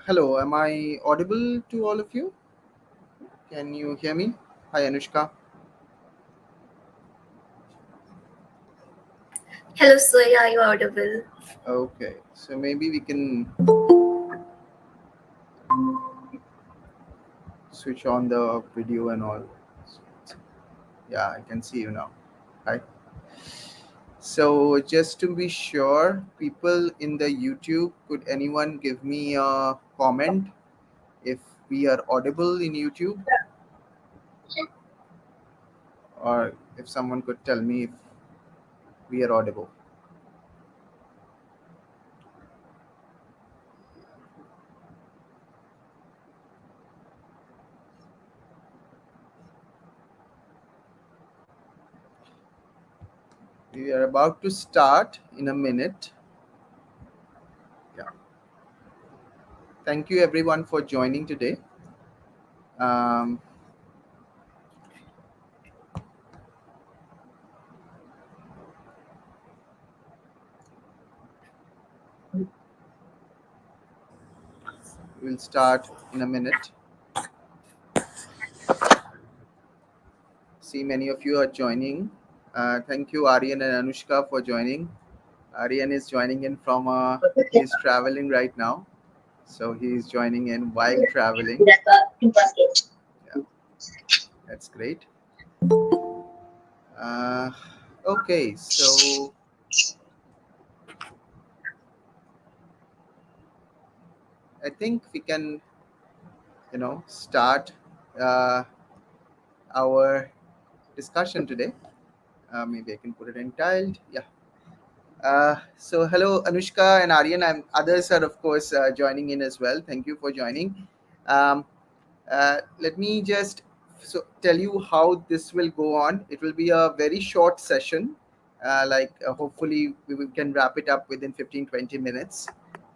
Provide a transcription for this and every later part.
Hello, am I audible to all of you? Can you hear me? Hi, Anushka. Hello, sir. Yeah, you're audible. Okay, so maybe we can switch on the video and all. Yeah, I can see you now. Hi. So, just to be sure, people in the YouTube, could anyone give me a comment if we are audible in YouTube, or if someone could tell me if we are audible? We are about to start in a minute. Yeah. Thank you everyone for joining today. Um, we'll start in a minute. See, many of you are joining. Thank you, Aryan and Anushka, for joining. Aryan is joining in from, he is traveling right now. So he's joining in while traveling. Yeah, that's great. Uh, okay, so I think we can, start uh, our discussion today. Maybe I can put it in tiled. Yeah. So hello Anushka and Aryan. Others are of course joining in as well. Thank you for joining. Um, Let me just tell you how this will go on. It will be a very short session. Hopefully we can wrap it up within 15-20 minutes.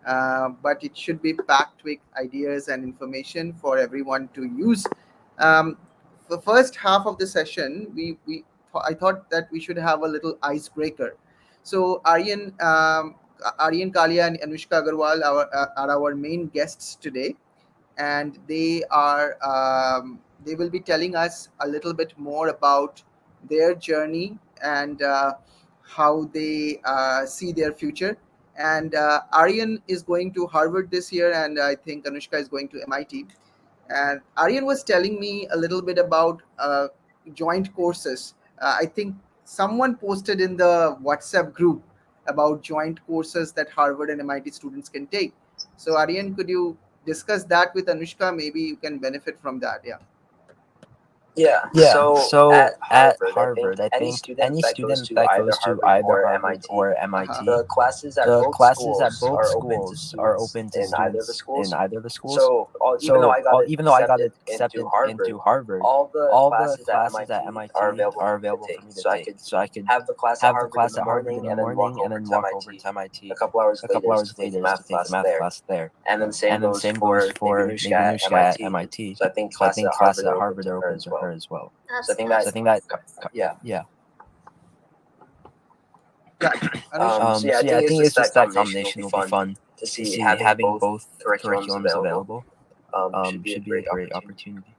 But it should be packed with ideas and information for everyone to use. Um, the first half of the session, I thought that we should have a little icebreaker. So Aryan Kalia and Anushka Aggarwal are our main guests today, and they will be telling us a little bit more about their journey and how they see their future. And Aryan is going to Harvard this year, and I think Anushka is going to MIT. And Aryan was telling me a little bit about joint courses. I think someone posted in the WhatsApp group about joint courses that Harvard and MIT students can take. So, Aryan, could you discuss that with Anushka? Maybe you can benefit from that. Yeah. Yeah. Yeah. So So at at Harvard, Harvard, I any think student any that goes student to that either goes to Harvard either or Harvard MIT, or Uh-huh. MIT, the classes at the both classes at schools both are open to schools are students open to in either of the students in schools. either of the schools. So even though So I got even though I got accepted into accepted Harvard, into Harvard, all the all the classes at classes at MIT are MIT available are for me to available for take. me to So I take. could So I could have the class at have the Harvard in class the at Harvard in morning the and then walk morning and over then to walk over MIT to MIT a couple hours a couple later to hours take the later to math take the class math there. class there. And then same And then goes same goes for maybe for Anushka maybe at Anushka at MIT. MIT. So I think So I classes think at classes Harvard at are open Harvard to are her open as to well. her as well. So I think So I think that yeah. yeah. Yeah. Anushka. So yeah, I So yeah, think I it's think just it's that just that combination will be combination will be fun fun to to see see having having both both curriculums curriculums available. available. Should be a Should be a great great opportunity. opportunity.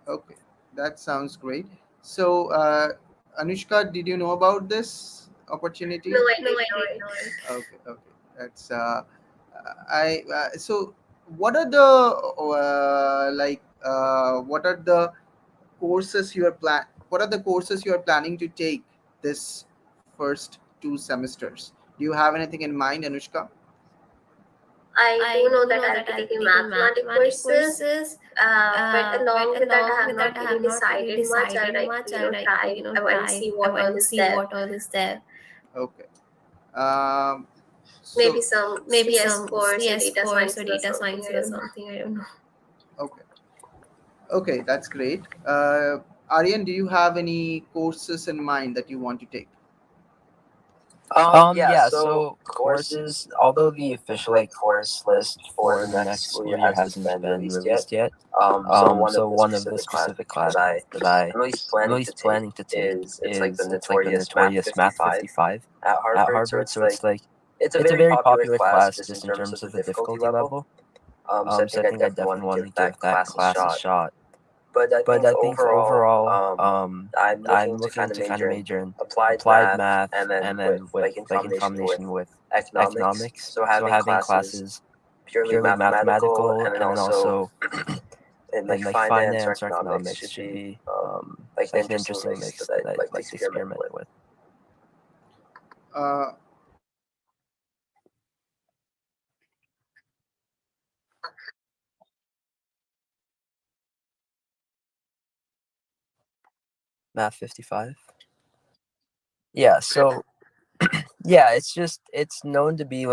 Okay, that sounds great. So, Anushka, did you know about this opportunity? No, I No, did I not. did not. Okay. That's I. So, what are the what are the courses you are plan? What are the courses you are planning to take this first 2 semesters? Do you have anything in mind, Anushka? I do I know do that know I'll that be I'll be taking taking mathematics mathematics courses, courses, but along but with that, I along have with that, not I really have not really decided much. I decided like much. to I like to try and see try what all and is see there. what all is there. Okay. Um, Maybe so some CS course or data sciences or something. I don't know. okay, okay, that's great. Aryan, do you have any courses in mind that you want to take? Yeah, so courses, although the official course list for the next school year hasn't been released yet, so one of the specific classes that I'm at least planning to take is it's like the notorious Math 55 at Harvard. So it's a very popular class just in terms of the difficulty level. So I think I definitely want to give that class a shot. But I think overall, I'm looking to kind of major in applied math, and then with in combination with economics. So having classes purely mathematical, and then also in finance or economics should be an interesting mix that I'd like to experiment with. Uh, Math 55. Yeah, so yeah, it's known to be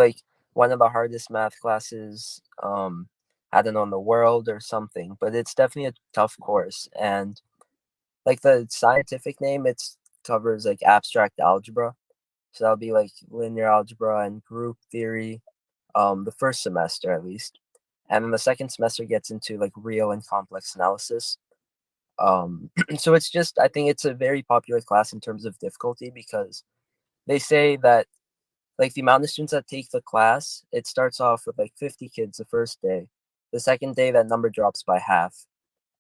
one of the hardest math classes I don't know in the world or something, but it's definitely a tough course. And the scientific name, it's covers abstract algebra. So that'll be linear algebra and group theory, the first semester at least. And then the second semester gets into real and complex analysis. So it's just I think it's a very popular class in terms of difficulty because they say that the amount of students that take the class, it starts off with 50 kids the first day. The second day, that number drops by half.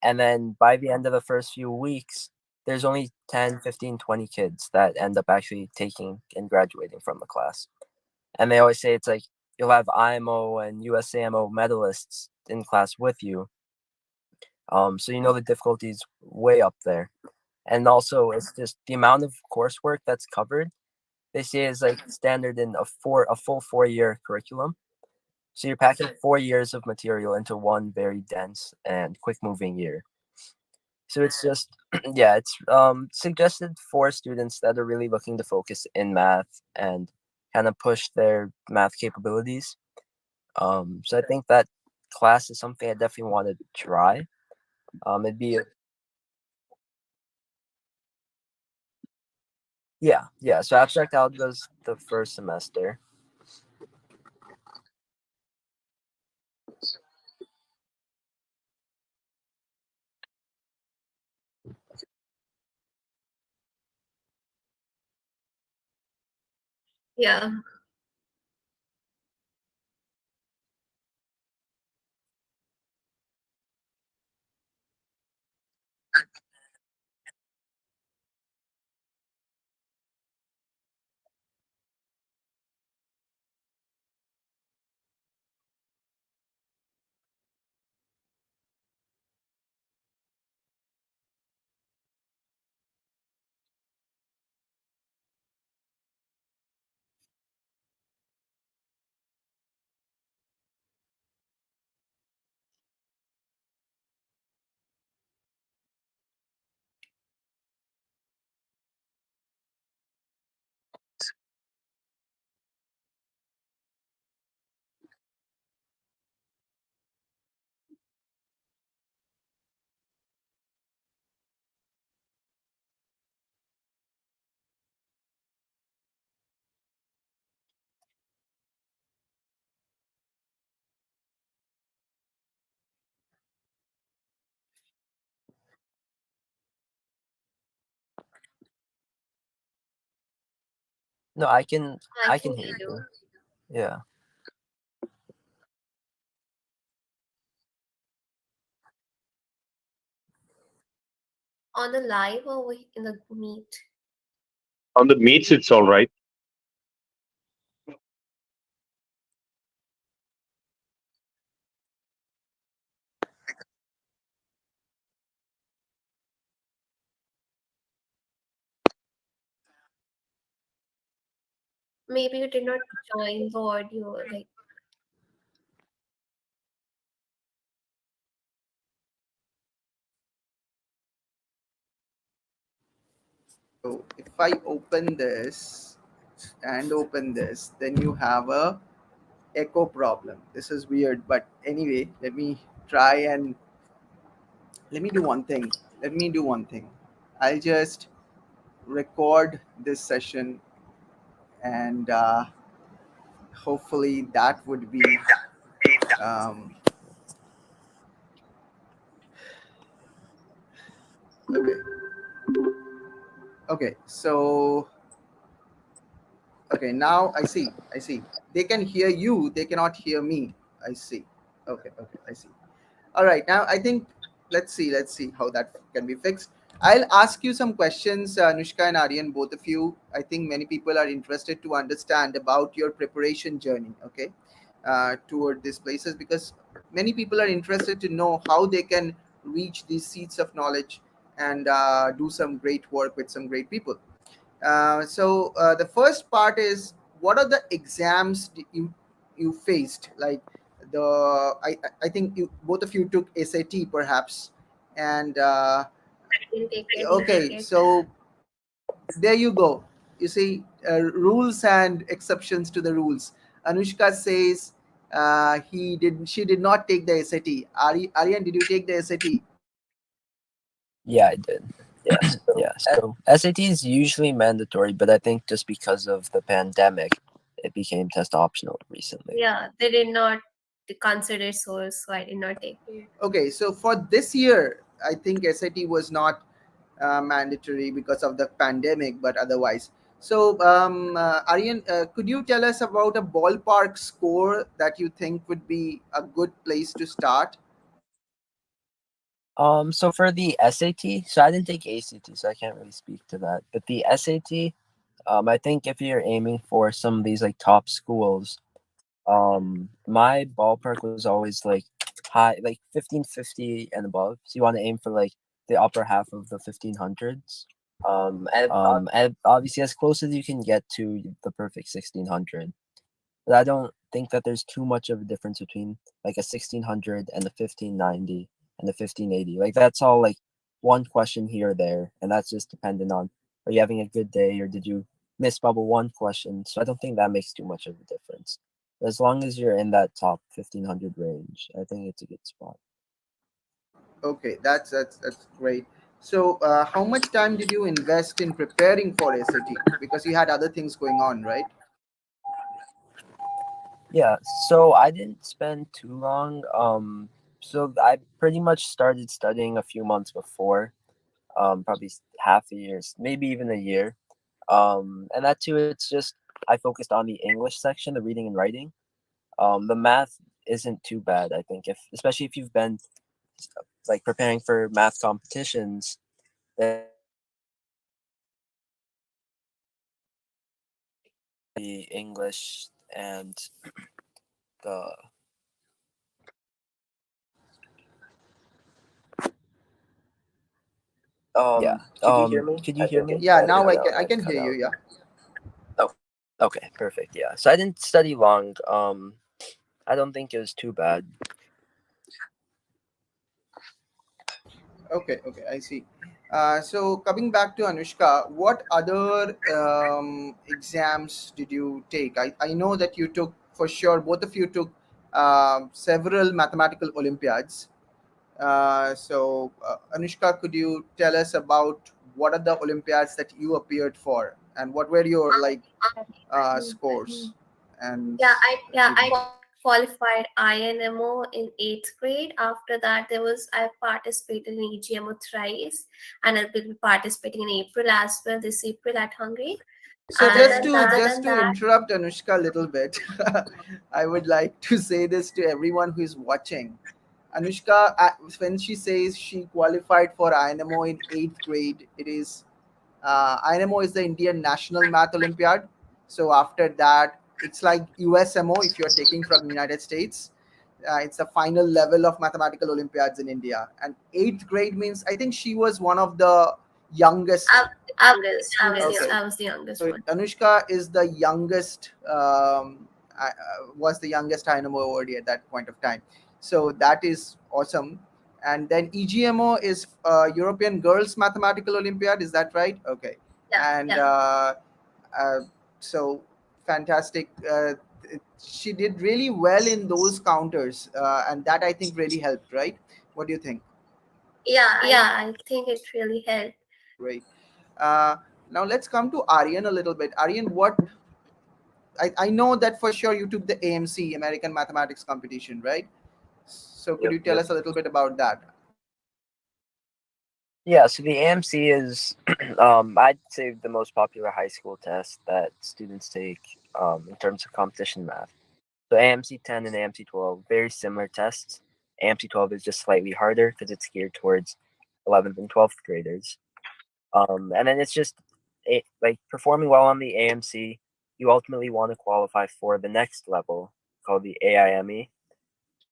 And then by the end of the first few weeks, there's only 10, 15, 20 kids that end up actually taking and graduating from the class. And they always say it's you'll have IMO and USAMO medalists in class with you. So the difficulty is way up there. And also, it's just the amount of coursework that's covered. They say is standard in a full 4 year curriculum. So you're packing 4 years of material into one very dense and quick moving year. So it's just yeah, it's suggested for students that are really looking to focus in math and kind of push their math capabilities. So I think that class is something I definitely want to try. It'd be yeah. So abstract algebra is the first semester. Yeah. No, I I can can hear hear you. you. Yeah. On the live or in the meet? On the meets, it's all right. Maybe you did not join the audio. so if I open this, and open this, then you have a echo problem. This is weird, but anyway, let me try and let me do one thing. Let me do one thing. I'll just record this session, and hopefully that would be um, okay. Okay, so okay, now I see. I see. They can hear you. They cannot hear me. I see. Okay. Okay. I see. All right. Now I think let's see. Let's see how that can be fixed. I'll ask you some questions, Anushka and Aryan, both of you. I think many people are interested to understand about your preparation journey. Okay, toward these places, because many people are interested to know how they can reach these seats of knowledge and do some great work with some great people. So the first part is, what are the exams you faced? Like I think both of you took SAT perhaps, and okay, so there you go. You see, rules and exceptions to the rules. Anushka says she did not take the SAT. Aryan, did you take the SAT? Yeah, I did. Yeah. Yeah, So so SAT is usually mandatory, but I think just because of the pandemic, it became test optional recently. Yeah, they did not consider so I did not take it. Okay, so for this year, I think SAT was not mandatory because of the pandemic, but otherwise. So, Aryan, could you tell us about a ballpark score that you think would be a good place to start? So for the SAT, so I didn't take ACT, so I can't really speak to that. But the SAT, I think if you're aiming for some of these like top schools, my ballpark was always like high, like 1550 and above. So you want to aim for like the upper half of the 1500s. and And obviously as close as you can get to the perfect 1600. But I don't think that there's too much of a difference between like a 1600 and a 1590 and a 1580. Like that's all like one question here or there, and that's just dependent on, are you having a good day or did you miss bubble one question? So I don't think that makes too much of a difference. But as long as you're in that top 1500 range, I think it's a good spot. Okay, that's great. So, how much time did you invest in preparing for SAT? Because you had other things going on, right? Yeah, so I didn't spend too long. So I pretty much started studying a few months before, probably half a year, maybe even a year. And that too, it's just I focused on the English section, the reading and writing. The math isn't too bad, I think, if especially if you've been like preparing for math competitions, then the English and the yeah. could you hear me? Could you I hear think me? it Yeah, I now think cut I it can out. I might have can cut hear you. out. Yeah. Oh, Okay, perfect. Yeah. So I didn't study long. I don't think it was too bad. Okay, okay, I see. So coming back to Anushka, what other exams did you take? I know that you took, for sure, both of you took several mathematical Olympiads. So, Anushka, could you tell us about what are the Olympiads that you appeared for, and what were your like scores and Yeah, I achievements? qualified INMO in eighth grade. After that, I participated in EGMO thrice, and I'll be participating in April as well. This April at Hungary, So and other just than to that, interrupt Anushka a little bit, I would like to say this to everyone who is watching. Anushka, when she says she qualified for INMO in eighth grade, it is INMO is the Indian National Math Olympiad. So after that, it's like USMO if you're taking from United States. It's the final level of mathematical Olympiads in India. And eighth grade means I think she was one of the youngest. Okay, I was the youngest so one. Anushka is the youngest. Was the youngest INMO awardee at that point of time. So that is awesome. And then EGMO is European Girls Mathematical Olympiad. Is that right? Okay. And Yeah. uh, So fantastic. She did really well in those counters, and that I think really helped, right? What do you think? Yeah, I think it really helped. Great. Uh, Now let's come to Aryan a little bit. Aryan, what I know that for sure you took the AMC American Mathematics Competition, right? So could Yep, you tell yep. us a little bit about that? Yeah, so the AMC is, I'd say, the most popular high school test that students take in terms of competition math. So AMC 10 and AMC 12, very similar tests. AMC 12 is just slightly harder because it's geared towards 11th and 12th graders. And then it's just like performing well on the AMC, you ultimately want to qualify for the next level called the AIME.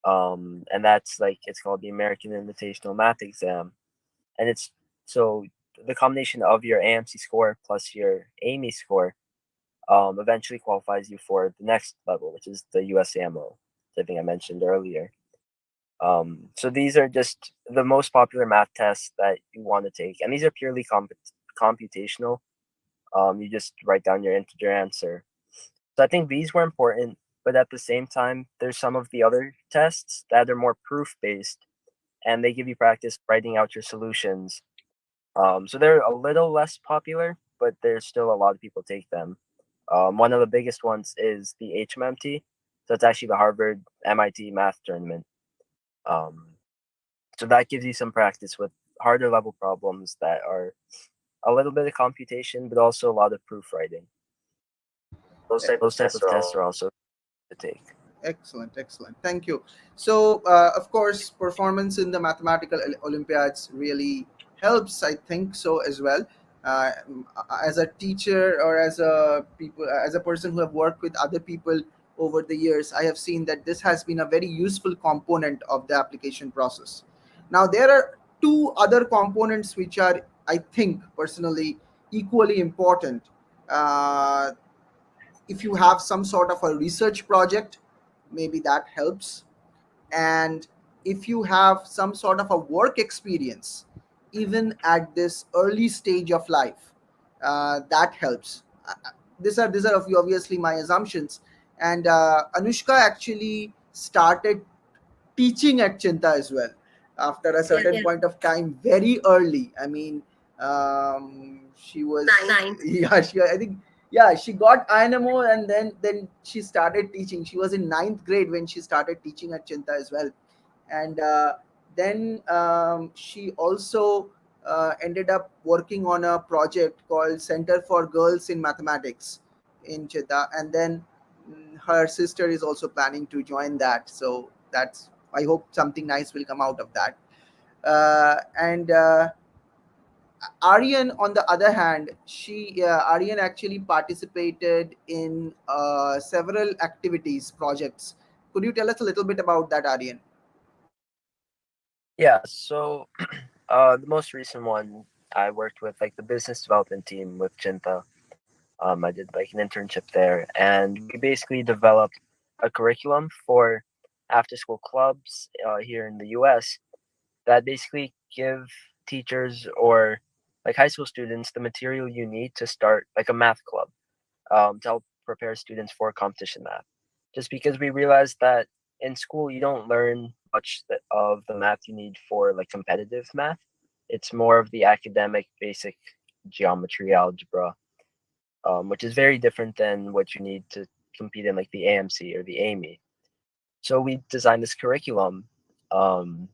And that's like, it's called the American Invitational Math Exam. And it's so the combination of your AMC score plus your AIME score eventually qualifies you for the next level, which is the USAMO, which I think I mentioned earlier. So these are just the most popular math tests that you want to take, and these are purely computational. You just write down your integer answer. So I think these were important, but at the same time, there's some of the other tests that are more proof based, and they give you practice writing out your solutions. So they're a little less popular, but there's still a lot of people take them. One of the biggest ones is the HMMT. So it's actually the Harvard MIT math tournament. Um, so that gives you some practice with harder level problems that are a little bit of computation, but also a lot of proof writing. Those type of tests are also to take. Excellent, excellent. Thank you. So, of course, performance in the mathematical Olympiads really helps. I think so as well. Uh, as a teacher or as a person who have worked with other people over the years, I have seen that this has been a very useful component of the application process. Now, there are two other components which are, I think, personally equally important. Uh, if you have some sort of a research project, maybe that helps. And if you have some sort of a work experience, even at this early stage of life, that helps. These are obviously my assumptions. And Anushka actually started teaching at Cheenta as well after a Yeah, certain point of time, very early. I mean, she was ninth. yeah, I think yeah, she got INMO, and then she started teaching. She was in ninth grade when she started teaching at Cheenta as well. And then she also ended up working on a project called Center for Girls in Mathematics in Cheenta. And then her sister is also planning to join that. So that's, I hope something nice will come out of that. And Aryan, on the other hand, Aryan actually participated in several activities, projects. Could you tell us a little bit about that, Aryan? Yeah. So the most recent one, I worked with like the business development team with Chinta. I did like an internship there, and we basically developed a curriculum for after school clubs here in the US that basically give teachers or like high school students the material you need to start like a math club to help prepare students for competition math. Just because we realized that in school you don't learn much of the math you need for like competitive math. It's more of the academic basic geometry, algebra, which is very different than what you need to compete in like the AMC or the AME. So we designed this curriculum, um,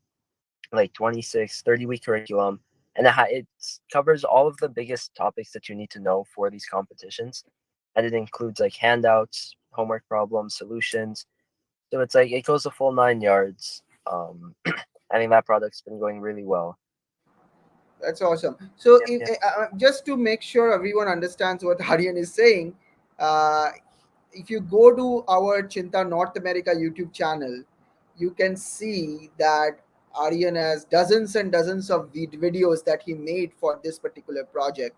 like 26, 30-week curriculum, and it covers all of the biggest topics that you need to know for these competitions. And it includes like handouts, homework problems, solutions. So it's like it goes the full 9 yards. I think that product's been going really well. That's awesome. So, Yep, yep. just to make sure everyone understands what Aryan is saying, uh, if you go to our Chinta North America YouTube channel, you can see that Aryan has dozens and dozens of videos that he made for this particular project.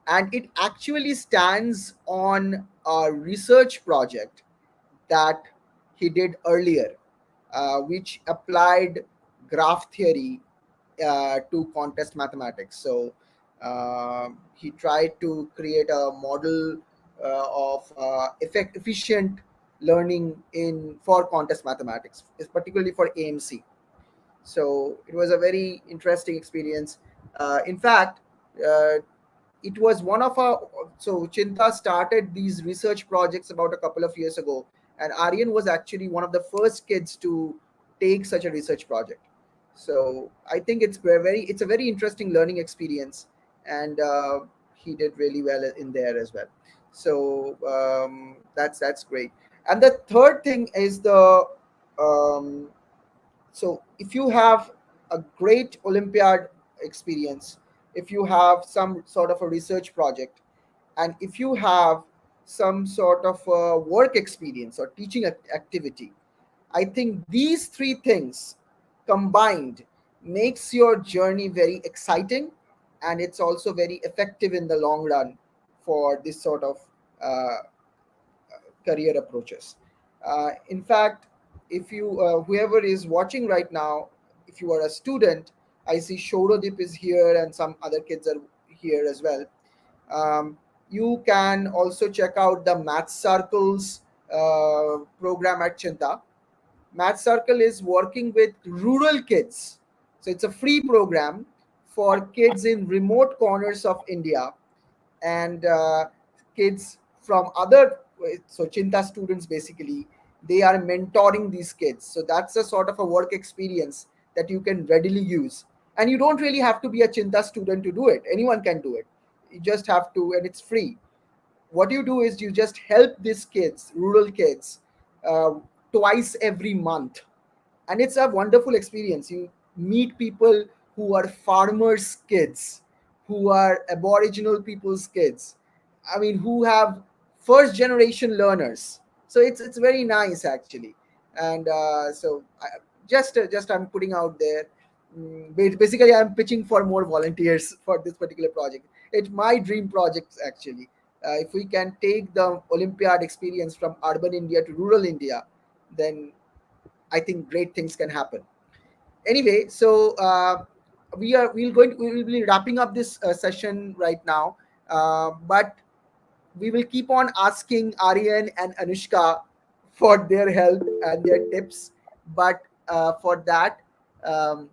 And it actually stands on a research project that he did earlier, which applied graph theory to contest mathematics. So he tried to create a model efficient learning in for contest mathematics, particularly for AMC. So it was a very interesting experience. In fact, uh, it was one of our so Chinta started these research projects about a couple of years ago, and Aryan was actually one of the first kids to take such a research project. So I think it's a very interesting learning experience, and he did really well in there as well. So that's great. And the third thing is the um, so if you have a great Olympiad experience, if you have some sort of a research project, and if you have some sort of a work experience or teaching activity, I think these three things combined makes your journey very exciting, and it's also very effective in the long run for this sort of uh, career approaches. In fact, if you whoever is watching right now, if you are a student, I see Shorodip is here and some other kids are here as well. Um, you can also check out the Math Circles program at Chinta. Math Circle is working with rural kids. So it's a free program for kids in remote corners of India, and kids from other so Chinta students basically, they are mentoring these kids. So that's a sort of a work experience that you can readily use, and you don't really have to be a Chinta student to do it. Anyone can do it. You just have to, and it's free. What you do is you just help these kids, rural kids, uh, twice every month, and it's a wonderful experience. You meet people who are farmers kids, who are aboriginal people's kids, I mean, who have first generation learners. So it's very nice actually. And just I'm putting out there, basically I'm pitching for more volunteers for this particular project. It's my dream project actually. If we can take the Olympiad experience from urban India to rural India, then I think great things can happen. Anyway, so we will be wrapping up this session right now, but we will keep on asking Aryan and Anushka for their help and their tips. But for that, um,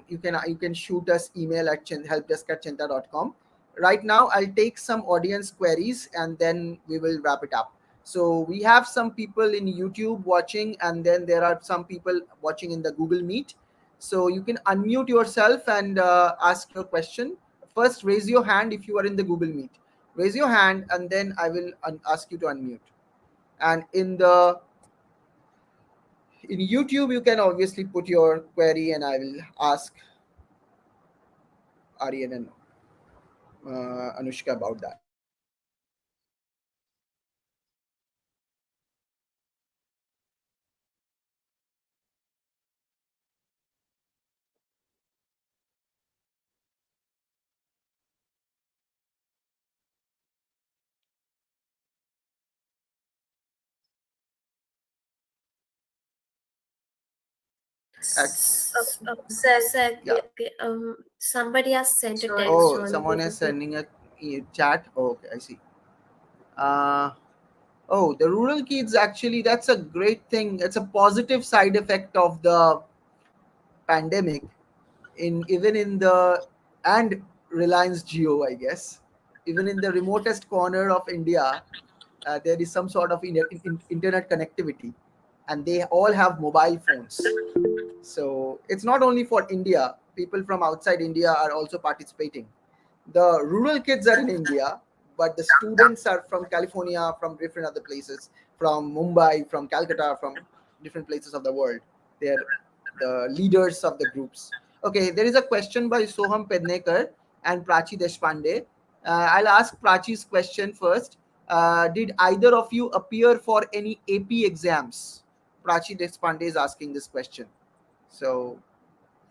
you can shoot us email at helpdesk@chenta.com. Right now I'll take some audience queries and then we will wrap it up. So we have some people in YouTube watching, and then there are some people watching in the Google Meet. So you can unmute yourself and ask your question. First raise your hand if you are in the Google Meet. Raise your hand and then I will ask you to unmute. And in YouTube you can obviously put your query and I will ask Aryan and Anushka about that. Sir, Yeah. okay, somebody has sent a text Oh, on someone this. is sending a chat. Oh, okay, I see. Uh, oh, the rural kids actually, that's a great thing. It's a positive side effect of the pandemic in even in the and Reliance Geo, I guess. Even in the remotest corner of India, there is some sort of internet connectivity, and they all have mobile phones. So it's not only for India, people from outside India are also participating. The rural kids are in India, but the students are from California, from different other places, from Mumbai, from Calcutta, from different places of the world. They're the leaders of the groups. Okay, there is a question by Soham Pednekar and Prachi Deshpande. I'll ask Prachi's question first. Did either of you appear for any AP exams? Prachi Deshpande is asking this question. So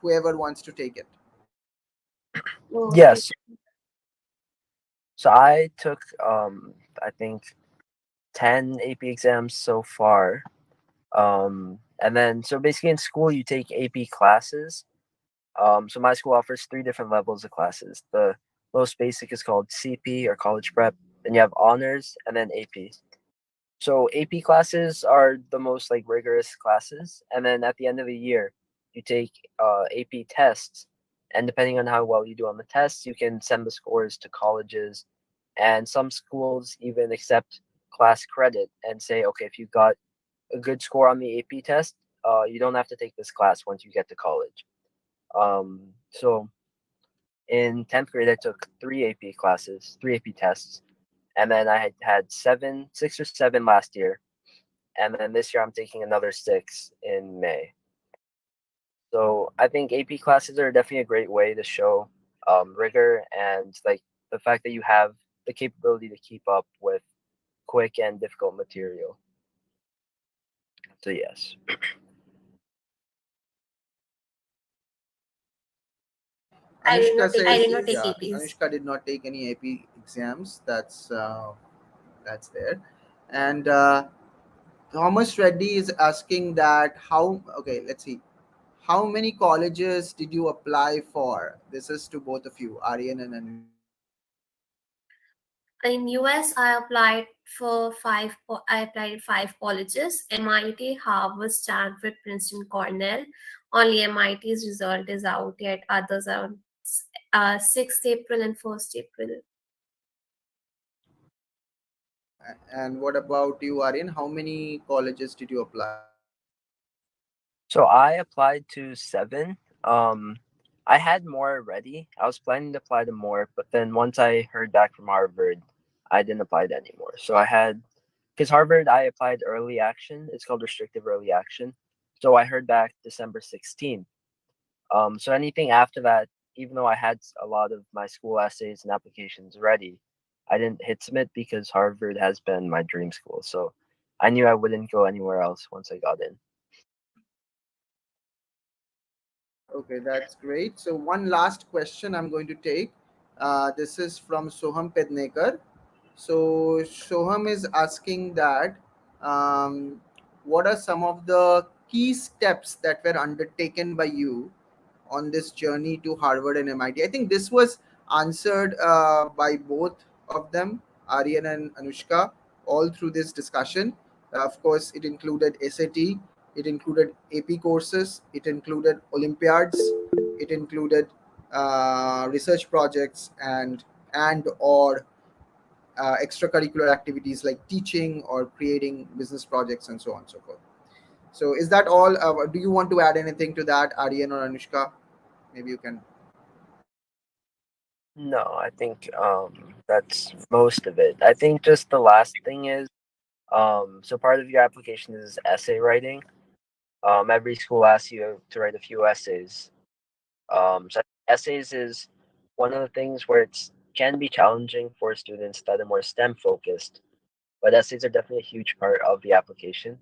whoever wants to take it. Okay. Yes. So I took I think 10 AP exams so far. And then so basically in school you take AP classes. So my school offers three different levels of classes. The most basic is called CP or college prep. Then you have honors, and then AP. So AP classes are the most like rigorous classes, and then at the end of the year, you take AP tests, and depending on how well you do on the tests, you can send the scores to colleges, and some schools even accept class credit and say, okay, if you got a good score on the AP test, you don't have to take this class once you get to college. So in 10th grade, I took three AP classes, three AP tests, and then I had seven, 6 or 7 last year, and then this year I'm taking another 6 in May. So I think AP classes are definitely a great way to show rigor and like the fact that you have the capability to keep up with quick and difficult material. So yes. Anushka I says, did not take yeah, APs. Anushka did not take any AP exams. That's there. And Thomas Reddy is asking that how. Okay, let's see. How many colleges did you apply for? This is to both of you, Aryan and Anushka. In US, I applied for I applied at 5 colleges: MIT, Harvard, Stanford, Princeton, Cornell. Only MIT's result is out yet. Others are on 6th April and 1st April. And what about you, Aryan? How many colleges did you apply? So I applied to 7. Um, I had more ready. I was planning to apply to more, but then once I heard back from Harvard, I didn't apply to anymore. So I had, because Harvard, I applied early action. It's called restrictive early action. So I heard back December 16th. So anything after that, even though I had a lot of my school essays and applications ready, I didn't hit submit because Harvard has been my dream school. So I knew I wouldn't go anywhere else once I got in. Okay, that's great. So one last question I'm going to take. This is from Soham Pednekar. So Soham is asking that what are some of the key steps that were undertaken by you on this journey to Harvard and MIT? I think this was answered by both of them, Aryan and Anushka, all through this discussion. Of course, it included SAT, it included AP courses, it included Olympiads, it included research projects and or extracurricular activities like teaching or creating business projects and so on and so forth. So, is that all? Do you want to add anything to that, Aryan or Anushka? Maybe you can. No, I think that's most of it. I think just the last thing is so part of your application is essay writing. Every school asks you to write a few essays. So essays is one of the things where it's can be challenging for students that are more STEM focused, but essays are definitely a huge part of the application.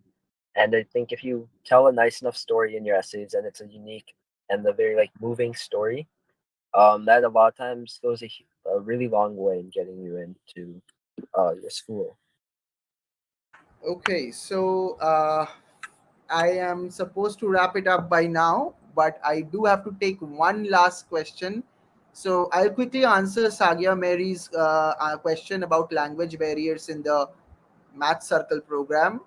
And I think if you tell a nice enough story in your essays and it's a unique and a very like moving story, that a lot of times goes a really long way in getting you into your school. Okay, so I am supposed to wrap it up by now, but I do have to take one last question. So I'll quickly answer Sagia Mary's question about language barriers in the Math Circle program.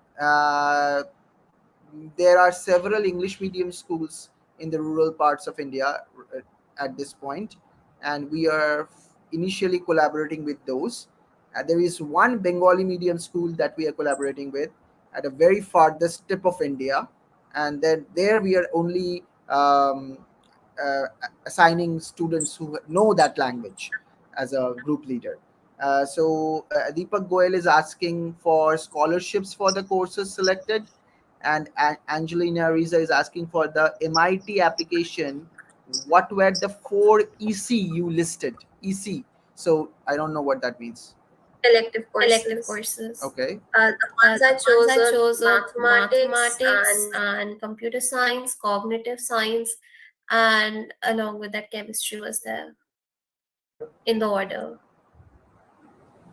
There are several English medium schools in the rural parts of India at this point, and we are initially collaborating with those. There is one Bengali medium school that we are collaborating with at a very farthest tip of India, and then there we are only uh, assigning students who know that language as a group leader. Deepak Goel is asking for scholarships for the courses selected, and Angelina Riza is asking for the MIT application. What were the four EC you listed? EC. So I don't know what that means. Elective Elective courses. courses. Okay. The ones I The ones chose I are chose are mathematics mathematics. and computer science, cognitive science, and along with that, chemistry was there in the order.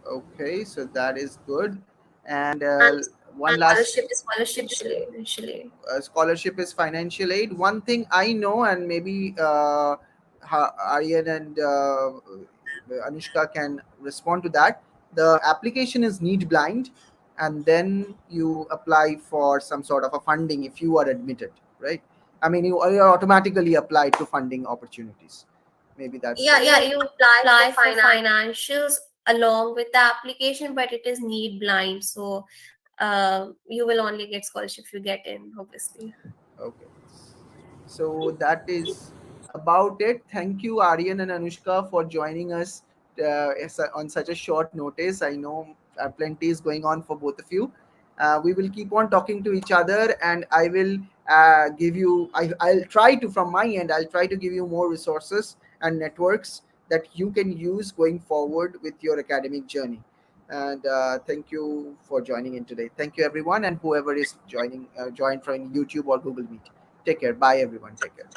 Okay, so that is good. And And one last scholarship is financial aid initially. scholarship is financial aid. One thing I know, and maybe Aryan and Anushka can respond to that. The application is need blind, and then you apply for some sort of a funding if you are admitted, right? I mean, you automatically apply to funding opportunities. Maybe that's Yeah, the you apply for financials along with the application, but it is need blind. So you will only get scholarship if you get in, obviously. okay. So that is about it. Thank you, Aryan and Anushka, for joining us on such a short notice. I know plenty is going on for both of you. We will keep on talking to each other, and I will give you. I'll try to, from my end, I'll try to give you more resources and networks that you can use going forward with your academic journey. And thank you for joining in today. Thank you, everyone, and whoever is joined from YouTube or Google Meet. Take care. Bye, everyone. Take care.